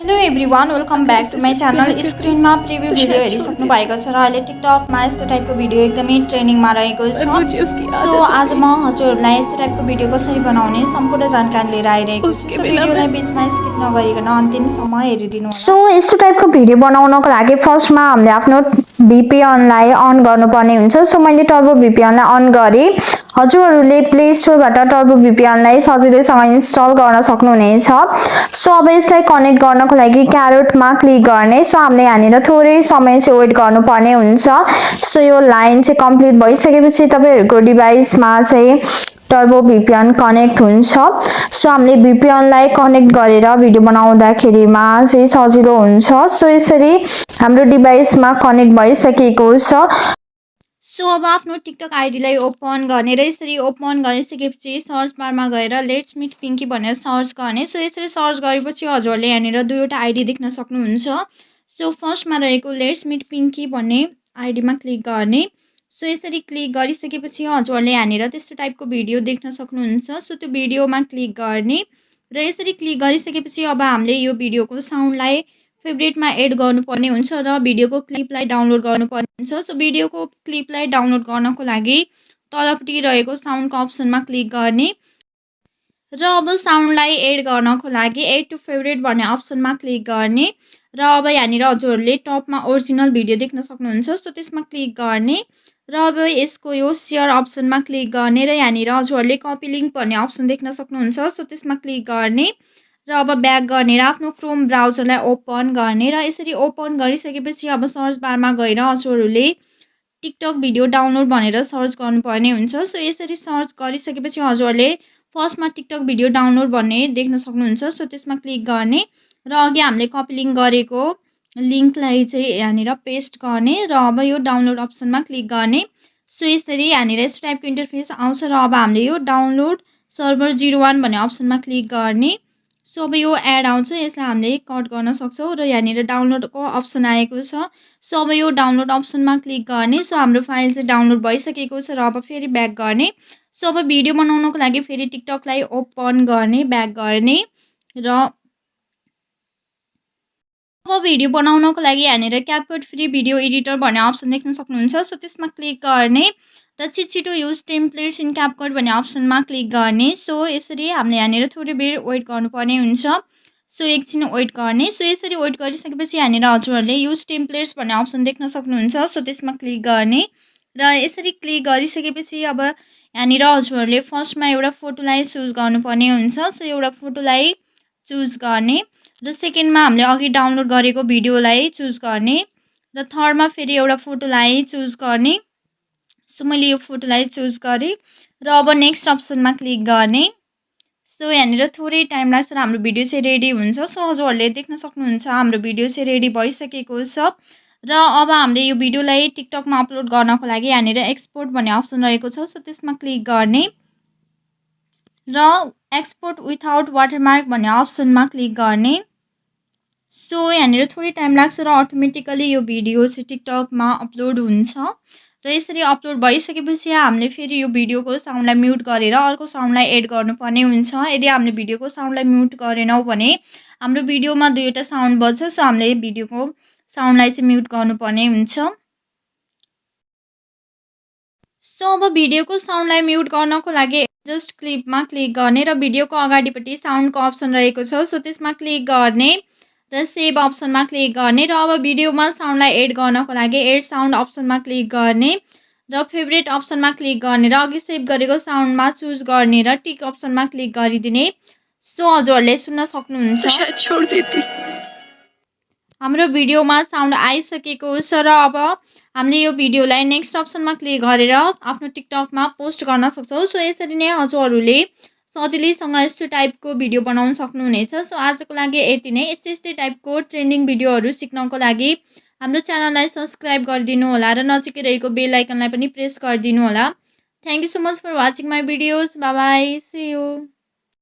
Hello everyone, welcome back to my channel. स्क्रिनमा preview video हेरिसक्नु भएको छ र अहिले टिकटकमा यस्तो टाइपको भिडियो एकदमै ट्रेन्डिङमा रहेको छ। सो आज म हजुरहरूलाई यस्तो टाइपको भिडियो कसरी बनाउने सम्पूर्ण जानकारी लिएर आइरहेको छु। सो भिडियोलाई बीचमा स्किप नगरिकन अन्तिमसम्म हेरिदिनु होला। सो यस्तो टाइपको भिडियो बनाउनको लागि फर्स्टमा हामीले आफ्नो VPN-लाई अन गर्नुपर्ने हुन्छ। सो मैले टर्बो VPN-लाई अन गरे। हजुरहरूले प्ले स्टोरबाट टर्बो VPN-लाई सजिलैसँग इन्स्टल गर्न सक्नुहुनेछ। सो अब यसलाई कनेक्ट गर्नको लागि क्यारोटमा क्लिक गर्ने। सो हामीले यहाँनिर थोरै समय चाहिँ वेट गर्नुपर्ने हुन्छ। सो यो लाइन चाहिँ कम्प्लिट भइसकेपछि तपाईहरुको डिभाइसमा चाहिँ टर्बो VPN कनेक्ट हुन्छ। सो हामीले VPN-लाई कनेक्ट गरेर भिडियो बनाउँदाखेरिमा चाहिँ सजिलो हुन्छ। सो यसरी हाम्रो डिभाइसमा कनेक्ट भइसकेको छ। सो अब आफ्नो टिकटक आइडीलाई ओपन गर्ने र यसरी ओपन गरिसकेपछि सर्च बारमा गएर लेट्स मिट पिङ्की भनेर सर्च गर्ने। सो यसरी सर्च गरेपछि हजुरहरूले यहाँनिर दुईवटा आइडी देख्न सक्नुहुन्छ। सो फर्स्टमा रहेको लेट्स मिट पिङ्की भन्ने आइडीमा क्लिक गर्ने। सो यसरी क्लिक गरिसकेपछि हजुरहरूले यहाँनिर त्यस्तो टाइपको भिडियो देख्न सक्नुहुन्छ। सो त्यो भिडियोमा क्लिक गर्ने र यसरी क्लिक गरिसकेपछि अब हामीले यो भिडियोको साउन्डलाई फेभरेटमा एड गर्नुपर्ने हुन्छ र भिडियोको क्लिपलाई डाउनलोड गर्नुपर्ने हुन्छ। सो भिडियोको क्लिपलाई डाउनलोड गर्नको लागि तलपट्टि रहेको साउन्डको अप्सनमा क्लिक गर्ने र अब साउन्डलाई एड गर्नको लागि एड टु फेभरेट भन्ने अप्सनमा क्लिक गर्ने र अब यहाँनिर हजुरहरूले टपमा ओरिजिनल भिडियो देख्न सक्नुहुन्छ। सो त्यसमा क्लिक गर्ने र अब यसको यो सेयर अप्सनमा क्लिक गर्ने र यहाँनिर हजुरहरूले कपी लिङ्क भन्ने अप्सन देख्न सक्नुहुन्छ। सो त्यसमा क्लिक गर्ने र अब ब्याक गर्ने र आफ्नो क्रोम ब्राउजरलाई ओपन गर्ने र यसरी ओपन गरिसकेपछि अब सर्च बारमा गएर हजुरहरूले टिकटक भिडियो डाउनलोड भनेर सर्च गर्नुपर्ने हुन्छ। सो यसरी सर्च गरिसकेपछि हजुरहरूले फर्स्टमा टिकटक भिडियो डाउनलोड भन्ने देख्न सक्नुहुन्छ। सो त्यसमा क्लिक गर्ने र अघि हामीले कपी लिङ्क गरेको लिङ्कलाई चाहिँ यहाँनिर पेस्ट गर्ने र अब यो डाउनलोड अप्सनमा क्लिक गर्ने। सो यसरी यहाँनिर यस्तो टाइपको इन्टरफेस आउँछ र अब हामीले यो डाउनलोड सर्भर 01 भन्ने अप्सनमा क्लिक गर्ने। सो अब यो एड आउँछ, यसलाई हामीले कट गर्न सक्छौँ र यहाँनिर डाउनलोडको अप्सन आएको छ। सो अब यो डाउनलोड अप्सनमा क्लिक गर्ने। सो हाम्रो फाइल चाहिँ डाउनलोड भइसकेको छ र अब फेरि ब्याक गर्ने। सो अब भिडियो बनाउनको लागि फेरि टिकटकलाई ओपन गर्ने, ब्याक गर्ने र अब भिडियो बनाउनको लागि यहाँनिर क्यापकट फ्री भिडियो एडिटर भन्ने अप्सन देख्न सक्नुहुन्छ। सो त्यसमा क्लिक गर्ने र छिटो युज टेम्प्लेट्स इन क्यापकट भन्ने अप्सनमा क्लिक गर्ने। सो यसरी हामीले यहाँनिर थोरै बेर वेट गर्नुपर्ने हुन्छ। सो एकछिन वेट गर्ने। सो यसरी वेट गरिसकेपछि यहाँनिर हजुरहरूले युज टेम्प्लेट्स भन्ने अप्सन देख्न सक्नुहुन्छ। सो त्यसमा क्लिक गर्ने र यसरी क्लिक गरिसकेपछि अब यहाँनिर हजुरहरूले फर्स्टमा एउटा फोटोलाई चुज गर्नुपर्ने हुन्छ। सो एउटा फोटोलाई चुज गर्ने र सेकेन्डमा हामीले अघि डाउनलोड गरेको भिडियोलाई चुज गर्ने र थर्डमा फेरि एउटा फोटोलाई चुज गर्ने। सो मैले यो फोटोलाई चुज गरेँ र अब नेक्स्ट अप्सनमा क्लिक गर्ने। सो यहाँनिर थोरै टाइम लाग्छ र हाम्रो भिडियो चाहिँ रेडी हुन्छ। सो हजुरहरूले देख्न सक्नुहुन्छ हाम्रो भिडियो चाहिँ रेडी भइसकेको छ र अब हामीले यो भिडियोलाई टिकटकमा अपलोड गर्नको लागि यहाँनिर एक्सपोर्ट भन्ने अप्सन रहेको छ। सो त्यसमा क्लिक गर्ने र एक्सपोर्ट विथआउट वाटरमार्क भन्ने अप्सनमा क्लिक गर्ने। सो यहाँनिर थोरै टाइम लाग्छ र अटोमेटिकली यो भिडियो चाहिँ टिकटकमा अपलोड हुन्छ र यसरी अपलोड भइसकेपछि हामीले फेरि यो भिडियोको साउन्डलाई म्युट गरेर अर्को साउन्डलाई एड गर्नुपर्ने हुन्छ। यदि हामीले भिडियोको साउन्डलाई म्युट गरेनौँ भने हाम्रो भिडियोमा दुईवटा साउन्ड बज्छ। सो हामीले भिडियोको साउन्डलाई चाहिँ म्युट गर्नुपर्ने हुन्छ। सो अब भिडियोको साउन्डलाई म्युट गर्नको लागि जस्ट क्लिपमा क्लिक गर्ने र भिडियोको अगाडिपट्टि साउन्डको अप्सन रहेको छ। सो त्यसमा क्लिक गर्ने र सेभ अप्सनमा क्लिक गर्ने र अब भिडियोमा साउन्डलाई एड गर्नको लागि एड साउन्ड अप्सनमा क्लिक गर्ने र फेभरेट अप्सनमा क्लिक गर्ने र अघि सेभ गरेको साउन्डमा चुज गर्ने र टिक अप्सनमा क्लिक गरिदिने। सो हजुरहरूले सुन्न सक्नुहुन्छ हाम्रो भिडियोमा साउन्ड आइसकेको छ र अब हामीले यो भिडियोलाई नेक्स्ट अप्सनमा क्लिक गरेर आफ्नो टिकटकमा पोस्ट गर्न सक्छौँ। सो यसरी नै हजुरहरूले सजिलैसँग यस्तो टाइपको भिडियो बनाउन सक्नुहुनेछ। सो आजको लागि यति नै। यस्तै टाइपको ट्रेन्डिङ भिडियोहरू सिक्नको लागि हाम्रो च्यानललाई सब्सक्राइब गरिदिनु होला र नजिकै रहेको बेल आइकनलाई पनि प्रेस गरिदिनु होला। Thank you so much for watching my videos. Bye bye, see you.